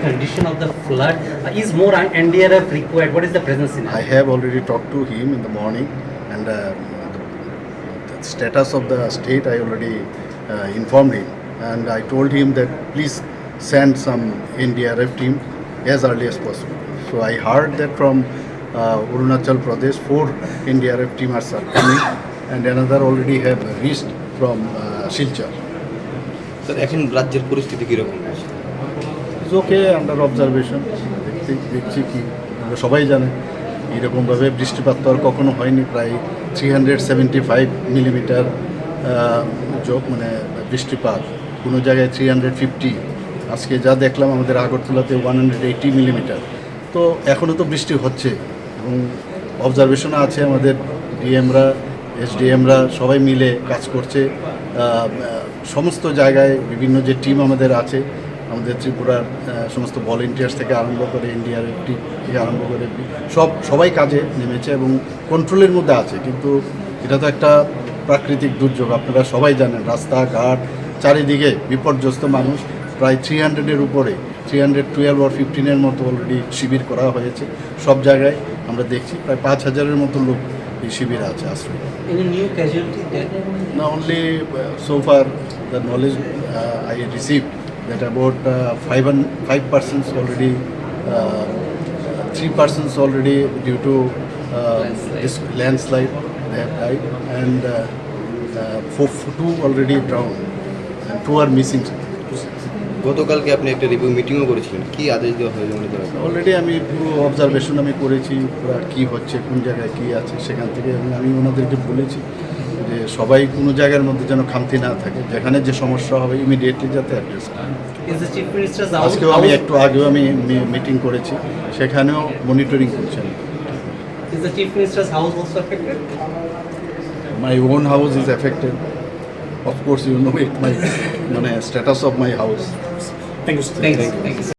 condition of the flood? Is more NDRF required? What is the present I scenario? have already talked to him in the morning, and the status of the state I already informed him, and I told him that please send some NDRF team as early as possible. So I heard that from Arunachal Pradesh, 4 NDRF teams are coming, and another already have reached from Silchar. Sir এখন রাজ্যের পরিস্থিতি কীরকম? Is okay, under observation. দেখছি কি, আমরা সবাই জানে এরকমভাবে বৃষ্টিপাত তো আর কখনো হয়নি। প্রায় 375 মিলিমিটার মানে বৃষ্টিপাত, কোনো জায়গায় 350, আজকে যা দেখলাম আমাদের আগরতলাতে 180 মিলিমিটার। তো এখনও তো বৃষ্টি হচ্ছে এবং অবজারভেশনে আছে আমাদের ডিএমরা, এসডিএমরা সবাই মিলে কাজ করছে। সমস্ত জায়গায় বিভিন্ন যে টিম আমাদের আছে, আমাদের ত্রিপুরার সমস্ত ভলেন্টিয়ার্স থেকে আরম্ভ করে এনডিআরএফ টিম থেকে আরম্ভ করে সবাই কাজে নেমেছে এবং কন্ট্রোলের মধ্যে আছে। কিন্তু এটা তো একটা প্রাকৃতিক দুর্যোগ, আপনারা সবাই জানেন। রাস্তাঘাট চারিদিকে বিপর্যস্ত মানুষ, প্রায় 300-এর উপরে, 312 or 15-এর মতো অলরেডি শিবির করা হয়েছে। সব জায়গায় আমরা দেখছি প্রায় 5000-এর মতো লোক এই শিবিরে আছে আশ্রয়। Any new casualty there? Now only so far the knowledge I received that about 5 persons already, 3 persons already due to this landslide they have died, and 2 already drowned, and 2 are missing. গতকালকে আপনি একটা review মিটিংও করেছিলেন, কি আদেশ দেওয়া হয়েছে মনে করেন? অলরেডি আমি পুরো অবজারভেশন আমি করেছি, পুরো কী হচ্ছে, কোন জায়গায় কী আছে সেখান থেকে, এবং আমি ওনাদেরকে বলেছি যে সবাই কোনো জায়গার মধ্যে যেন খামতি না থাকে, যেখানে যে সমস্যা হবে ইমিডিয়েটলি যাতে অ্যাড্রেস করে। Is the Chief Minister's আজকেও আমি একটু আগেও আমি মিটিং করেছি, সেখানেও মনিটরিং করছেন। Is the Chief Minister's house also affected? My own house is affected, of course you know it, my মানে status of my house. Thank you.